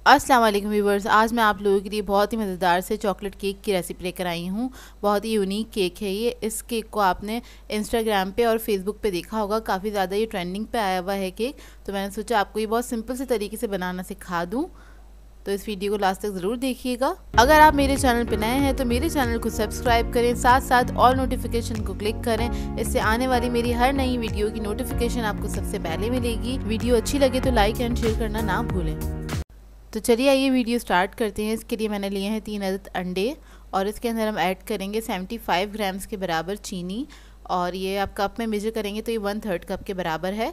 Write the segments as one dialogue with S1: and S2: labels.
S1: अस्सलाम वालेकुम व्यूवर्स, आज मैं आप लोगों के लिए बहुत ही मज़ेदार से चॉकलेट केक की रेसिपी लेकर आई हूँ। बहुत ही यूनिक केक है ये। इस केक को आपने इंस्टाग्राम पे और फेसबुक पे देखा होगा, काफ़ी ज़्यादा ये ट्रेंडिंग पे आया हुआ है केक। तो मैंने सोचा आपको ये बहुत सिंपल से तरीके से बनाना सिखा दूँ, तो इस वीडियो को लास्ट तक ज़रूर देखिएगा। अगर आप मेरे चैनल पर नए हैं तो मेरे चैनल को सब्सक्राइब करें, साथ साथ ऑल नोटिफिकेशन को क्लिक करें। इससे आने वाली मेरी हर नई वीडियो की नोटिफिकेशन आपको सबसे पहले मिलेगी। वीडियो अच्छी लगे तो लाइक एंड शेयर करना ना भूलें। तो चलिए आइए वीडियो स्टार्ट करते हैं। इसके लिए मैंने लिए हैं 3 अदद अंडे और इसके अंदर हम ऐड करेंगे 75 ग्राम्स के बराबर चीनी, और ये आप कप में मेजर करेंगे तो ये 1/3 कप के बराबर है।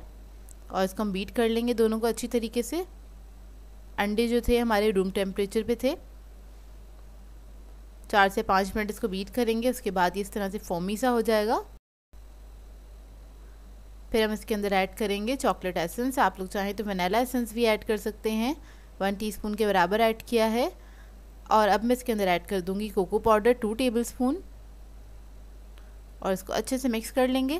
S1: और इसको हम बीट कर लेंगे दोनों को अच्छी तरीके से। अंडे जो थे हमारे रूम टेम्परेचर पे थे। 4 से 5 मिनट इसको बीट करेंगे। उसके बाद ये इस तरह से फोमी सा हो जाएगा। फिर हम इसके अंदर ऐड करेंगे चॉकलेट एसेंस। आप लोग चाहें तो वनीला एसेंस भी ऐड कर सकते हैं। 1 टीस्पून के बराबर ऐड किया है। और अब मैं इसके अंदर ऐड कर दूंगी कोको पाउडर 2 टेबलस्पून, और इसको अच्छे से मिक्स कर लेंगे।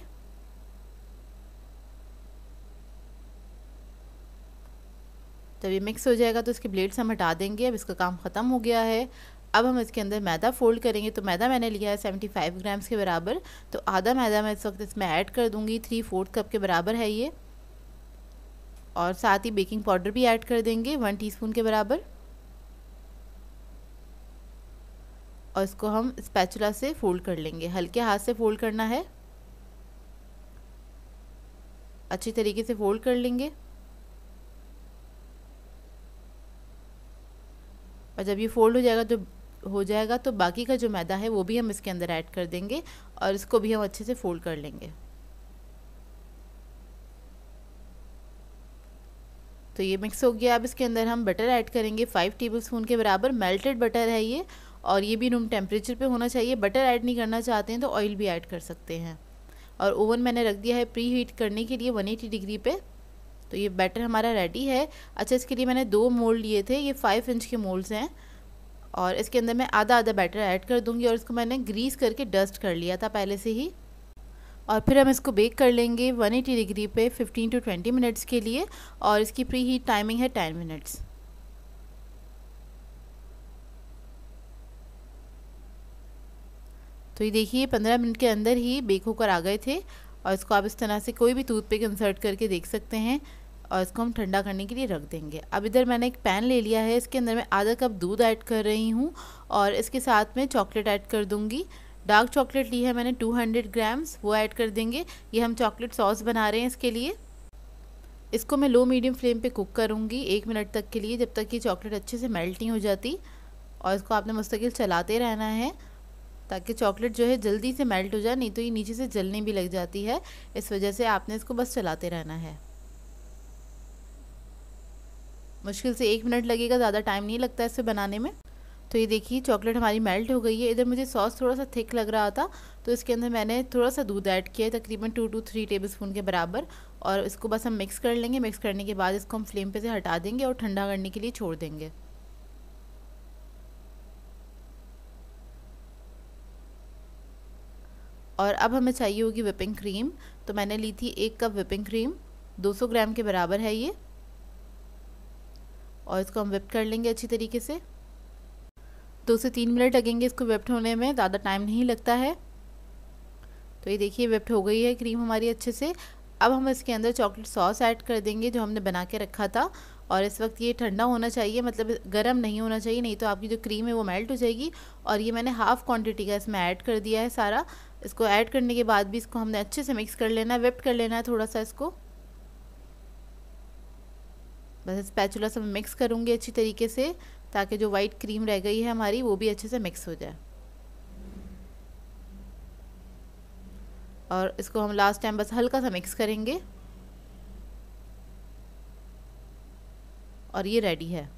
S1: जब ये मिक्स हो जाएगा तो इसके ब्लेड्स हम हटा देंगे। अब इसका काम ख़त्म हो गया है। अब हम इसके अंदर मैदा फोल्ड करेंगे। तो मैदा मैंने लिया है 75 ग्राम्स के बराबर, तो आधा मैदा मैं इस वक्त इसमें ऐड कर दूंगी। 3/4 कप के बराबर है ये। और साथ ही बेकिंग पाउडर भी ऐड कर देंगे 1 टीस्पून के बराबर। और इसको हम स्पैचुला से फोल्ड कर लेंगे। हल्के हाथ से फोल्ड करना है, अच्छी तरीके से फोल्ड कर लेंगे। और जब ये फोल्ड हो जाएगा तो बाकी का जो मैदा है वो भी हम इसके अंदर ऐड कर देंगे, और इसको भी हम अच्छे से फोल्ड कर लेंगे। तो ये मिक्स हो गया। अब इसके अंदर हम बटर ऐड करेंगे 5 टेबलस्पून के बराबर। मेल्टेड बटर है ये, और ये भी रूम टेम्परेचर पे होना चाहिए। बटर ऐड नहीं करना चाहते हैं तो ऑयल भी ऐड कर सकते हैं। और ओवन मैंने रख दिया है प्री हीट करने के लिए 180 डिग्री पे। तो ये बैटर हमारा रेडी है। अच्छा, इसके लिए मैंने 2 मोल्ड लिए थे। ये 5 इंच के मोल्ड्स हैं, और इसके अंदर मैं आधा आधा बैटर ऐड कर दूंगी। और इसको मैंने ग्रीस करके डस्ट कर लिया था पहले से ही। और फिर हम इसको बेक कर लेंगे 180 डिग्री पे 15 to 20 मिनट्स के लिए। और इसकी प्री हीट टाइमिंग है 10 मिनट्स। तो ये देखिए 15 मिनट के अंदर ही बेक होकर आ गए थे। और इसको आप इस तरह से कोई भी टूथपिक इंसर्ट करके देख सकते हैं। और इसको हम ठंडा करने के लिए रख देंगे। अब इधर मैंने एक पैन ले लिया है। इसके अंदर मैं आधा कप दूध ऐड कर रही हूँ, और इसके साथ में चॉकलेट ऐड कर दूँगी। डार्क चॉकलेट ली है मैंने 200 ग्राम्स, वो ऐड कर देंगे। ये हम चॉकलेट सॉस बना रहे हैं इसके लिए। इसको मैं लो मीडियम फ्लेम पे कुक करूँगी 1 मिनट तक के लिए, जब तक कि चॉकलेट अच्छे से मेल्ट नहीं हो जाती। और इसको आपने मुस्तकिल चलाते रहना है ताकि चॉकलेट जो है जल्दी से मेल्ट हो जाए, नहीं तो ये नीचे से जलने भी लग जाती है। इस वजह से आपने इसको बस चलाते रहना है। मुश्किल से 1 मिनट लगेगा, ज़्यादा टाइम नहीं लगता इसे बनाने में। तो ये देखिए चॉकलेट हमारी मेल्ट हो गई है। इधर मुझे सॉस थोड़ा सा थिक लग रहा था, तो इसके अंदर मैंने थोड़ा सा दूध ऐड किया है, तकरीबन 2 to 3 टेबलस्पून के बराबर। और इसको बस हम मिक्स कर लेंगे। मिक्स करने के बाद इसको हम फ्लेम पे से हटा देंगे और ठंडा करने के लिए छोड़ देंगे। और अब हमें चाहिए होगी व्हिपिंग क्रीम। तो मैंने ली थी 1 कप व्हिपिंग क्रीम, 200 ग्राम के बराबर है ये। और इसको हम व्हिप कर लेंगे अच्छी तरीके से। 2 से 3 मिनट लगेंगे इसको व्हिप्ड होने में, ज़्यादा टाइम नहीं लगता है। तो ये देखिए व्हिप्ड हो गई है क्रीम हमारी अच्छे से। अब हम इसके अंदर चॉकलेट सॉस ऐड कर देंगे जो हमने बना के रखा था। और इस वक्त ये ठंडा होना चाहिए, मतलब गर्म नहीं होना चाहिए, नहीं तो आपकी जो क्रीम है वो मेल्ट हो जाएगी। और ये मैंने हाफ़ क्वांटिटी का इसमें ऐड कर दिया है सारा। इसको ऐड करने के बाद भी इसको हमने अच्छे से मिक्स कर लेना है, व्हिप कर लेना है थोड़ा सा इसको। बस स्पैचुला से मैं मिक्स करूँगी अच्छी तरीके से, ताकि जो वाइट क्रीम रह गई है हमारी वो भी अच्छे से मिक्स हो जाए। और इसको हम लास्ट टाइम बस हल्का सा मिक्स करेंगे, और ये रेडी है।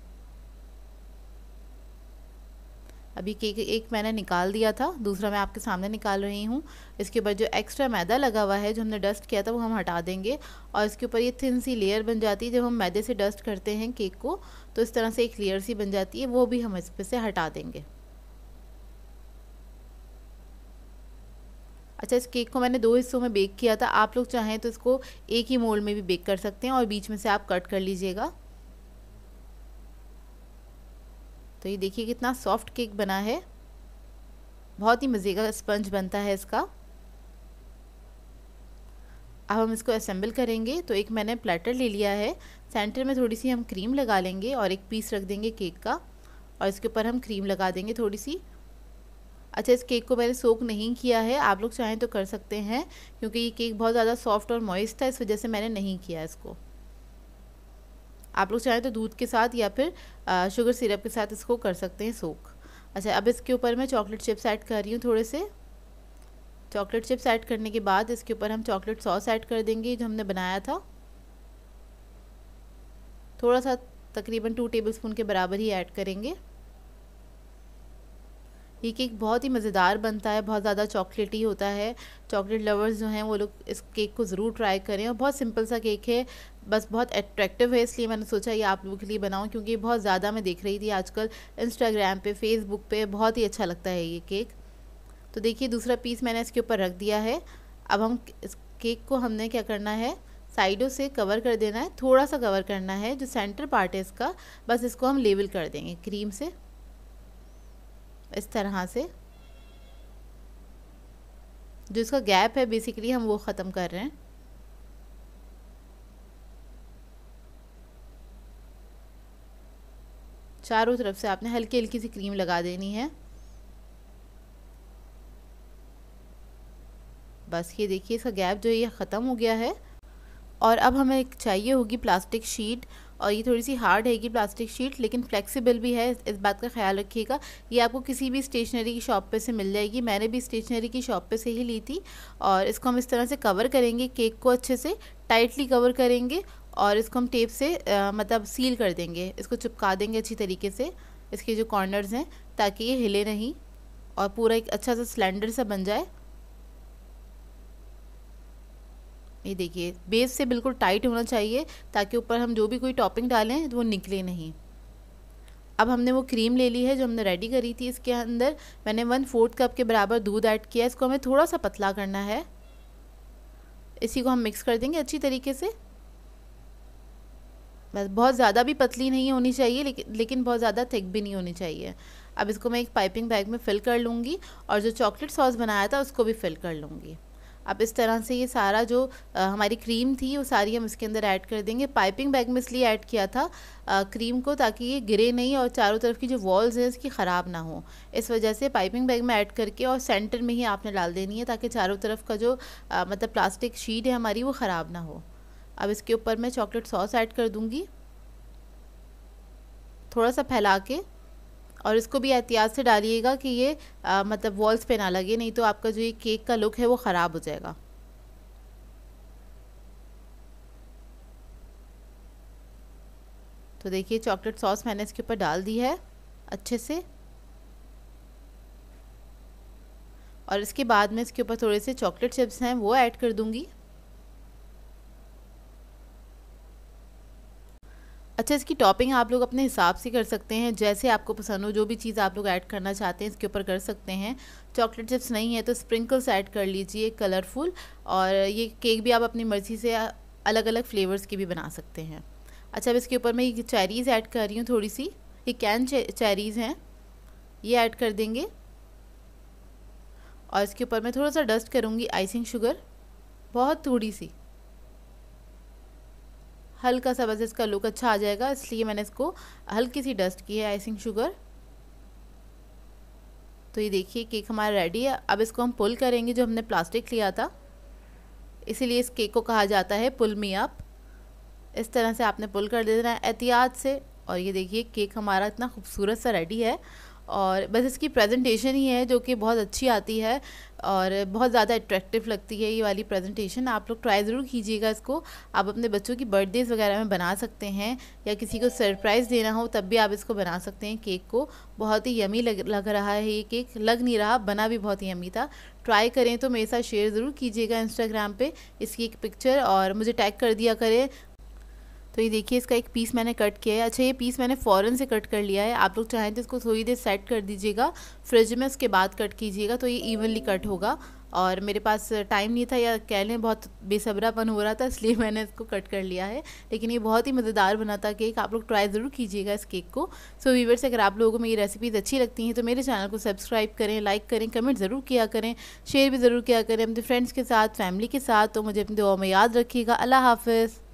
S1: अभी केक एक मैंने निकाल दिया था, दूसरा मैं आपके सामने निकाल रही हूँ। इसके ऊपर जो एक्स्ट्रा मैदा लगा हुआ है जो हमने डस्ट किया था वो हम हटा देंगे। और इसके ऊपर ये थिन सी लेयर बन जाती है जब हम मैदे से डस्ट करते हैं केक को, तो इस तरह से एक लेयर सी बन जाती है, वो भी हम इस पर से हटा देंगे। अच्छा, इस केक को मैंने 2 हिस्सों में बेक किया था। आप लोग चाहें तो इसको एक ही मोल्ड में भी बेक कर सकते हैं, और बीच में से आप कट कर लीजिएगा। तो ये देखिए कितना सॉफ्ट केक बना है, बहुत ही मज़े का स्पंज बनता है इसका। अब हम इसको असेंबल करेंगे। तो एक मैंने प्लेटर ले लिया है, सेंटर में थोड़ी सी हम क्रीम लगा लेंगे और एक पीस रख देंगे केक का, और इसके ऊपर हम क्रीम लगा देंगे थोड़ी सी। अच्छा, इस केक को मैंने सोक नहीं किया है, आप लोग चाहें तो कर सकते हैं, क्योंकि ये केक बहुत ज़्यादा सॉफ्ट और मॉइस्ट था, इस वजह से मैंने नहीं किया इसको। आप लोग चाहें तो दूध के साथ या फिर शुगर सिरप के साथ इसको कर सकते हैं सोक। अच्छा, अब इसके ऊपर मैं चॉकलेट चिप्स ऐड कर रही हूँ थोड़े से। चॉकलेट चिप्स ऐड करने के बाद इसके ऊपर हम चॉकलेट सॉस ऐड कर देंगे जो हमने बनाया था, थोड़ा सा, तकरीबन 2 टेबलस्पून के बराबर ही ऐड करेंगे। ये केक बहुत ही मज़ेदार बनता है, बहुत ज़्यादा चॉकलेटी होता है। चॉकलेट लवर्स जो हैं वो लोग इस केक को ज़रूर ट्राई करें, और बहुत सिंपल सा केक है, बस बहुत अट्रैक्टिव है, इसलिए मैंने सोचा ये आप लोगों के लिए बनाऊं, क्योंकि बहुत ज़्यादा मैं देख रही थी आजकल इंस्टाग्राम पे, फेसबुक पे, बहुत ही अच्छा लगता है ये केक। तो देखिए दूसरा पीस मैंने इसके ऊपर रख दिया है। अब हम इस केक को हमने क्या करना है, साइडों से कवर कर देना है, थोड़ा सा कवर करना है, जो सेंटर पार्ट है इसका, बस इसको हम लेवल कर देंगे क्रीम से, इस तरह से। जो इसका गैप है बेसिकली हम वो ख़त्म कर रहे हैं। चारों तरफ से आपने हल्की हल्की सी क्रीम लगा देनी है। बस ये देखिए इसका गैप जो है ये ख़त्म हो गया है। और अब हमें एक चाहिए होगी प्लास्टिक शीट, और ये थोड़ी सी हार्ड है प्लास्टिक शीट, लेकिन फ्लेक्सिबल भी है, इस बात का ख्याल रखिएगा। ये आपको किसी भी स्टेशनरी की शॉप पे से मिल जाएगी, मैंने भी स्टेशनरी की शॉप पे से ही ली थी। और इसको हम इस तरह से कवर करेंगे, केक को अच्छे से टाइटली कवर करेंगे, और इसको हम टेप से मतलब सील कर देंगे, इसको चिपका देंगे अच्छी तरीके से, इसके जो कॉर्नर्स हैं, ताकि ये हिले नहीं और पूरा एक अच्छा सा सिलेंडर सा बन जाए। ये देखिए बेस से बिल्कुल टाइट होना चाहिए, ताकि ऊपर हम जो भी कोई टॉपिंग डालें वो निकले नहीं। अब हमने वो क्रीम ले ली है जो हमने रेडी करी थी, इसके अंदर मैंने 1/4 कप के बराबर दूध ऐड किया। इसको हमें थोड़ा सा पतला करना है, इसी को हम मिक्स कर देंगे अच्छी तरीके से। बस बहुत ज़्यादा भी पतली नहीं होनी चाहिए, लेकिन बहुत ज़्यादा थिक भी नहीं होनी चाहिए। अब इसको मैं एक पाइपिंग बैग में फ़िल कर लूँगी, और जो चॉकलेट सॉस बनाया था उसको भी फ़िल कर लूँगी। अब इस तरह से ये सारा जो हमारी क्रीम थी वो सारी हम इसके अंदर ऐड कर देंगे। पाइपिंग बैग में इसलिए ऐड किया था क्रीम को, ताकि ये गिरे नहीं और चारों तरफ की जो वॉल्स हैं इसकी ख़राब ना हो, इस वजह से पाइपिंग बैग में ऐड करके और सेंटर में ही आपने डाल देनी है, ताकि चारों तरफ का जो मतलब प्लास्टिक शीट है हमारी वो ख़राब ना हो। अब इसके ऊपर मैं चॉकलेट सॉस ऐड कर दूँगी थोड़ा सा फैला के, और इसको भी एहतियात से डालिएगा कि ये मतलब वॉल्स पे ना लगे, नहीं तो आपका जो ये केक का लुक है वो ख़राब हो जाएगा। तो देखिए चॉकलेट सॉस मैंने इसके ऊपर डाल दी है अच्छे से, और इसके बाद में इसके ऊपर थोड़े से चॉकलेट चिप्स हैं वो ऐड कर दूंगी। अच्छा, इसकी टॉपिंग आप लोग अपने हिसाब से कर सकते हैं, जैसे आपको पसंद हो, जो भी चीज़ आप लोग ऐड करना चाहते हैं इसके ऊपर कर सकते हैं। चॉकलेट चिप्स नहीं है तो स्प्रिंकल्स ऐड कर लीजिए कलरफुल, और ये केक भी आप अपनी मर्ज़ी से अलग अलग फ्लेवर्स की भी बना सकते हैं। अच्छा, अब इसके ऊपर मैं ये चेरीज़ ऐड कर रही हूँ थोड़ी सी, ये कैन चेरीज़ हैं, ये ऐड कर देंगे। और इसके ऊपर मैं थोड़ा सा डस्ट करूँगी आइसिंग शुगर, बहुत थोड़ी सी, हल्का सा, बस इसका लुक अच्छा आ जाएगा इसलिए मैंने इसको हल्की सी डस्ट की है आइसिंग शुगर। तो ये देखिए केक हमारा रेडी है। अब इसको हम पुल करेंगे, जो हमने प्लास्टिक लिया था, इसीलिए इस केक को कहा जाता है पुल मी अप। इस तरह से आपने पुल कर देना है एहतियात से, और ये देखिए केक हमारा इतना खूबसूरत सा रेडी है। और बस इसकी प्रेजेंटेशन ही है जो कि बहुत अच्छी आती है और बहुत ज़्यादा अट्रैक्टिव लगती है ये वाली प्रेजेंटेशन। आप लोग ट्राई ज़रूर कीजिएगा इसको। आप अपने बच्चों की बर्थडेज़ वगैरह में बना सकते हैं, या किसी को सरप्राइज़ देना हो तब भी आप इसको बना सकते हैं केक को। बहुत ही यमी लग रहा है ये केक, लग नहीं रहा, बना भी बहुत ही यमी था। ट्राई करें तो मेरे साथ शेयर ज़रूर कीजिएगा इंस्टाग्राम पे इसकी एक पिक्चर, और मुझे टैग कर दिया करें। तो ये देखिए इसका एक पीस मैंने कट किया है। अच्छा, ये पीस मैंने फ़ौरन से कट कर लिया है। आप लोग चाहें तो इसको थोड़ी देर सेट कर दीजिएगा फ्रिज में, उसके बाद कट कीजिएगा तो ये इवनली कट होगा। और मेरे पास टाइम नहीं था, या कह लें बहुत बेसब्रापन हो रहा था, इसलिए मैंने इसको कट कर लिया है। लेकिन ये बहुत ही मज़ेदार बना था केक, आप लोग ट्राई ज़रूर कीजिएगा इस केक को। सो व्यूअर्स, अगर आप लोगों को मेरी रेसिपीज़ अच्छी लगती हैं तो मेरे चैनल को सब्सक्राइब करें, लाइक करें, कमेंट ज़रूर किया करें, शेयर भी ज़रूर किया करें अपने फ्रेंड्स के साथ, फैमिली के साथ। तो मुझे अपनी दुआ में याद रखिएगा। अल्लाह हाफ़िज़।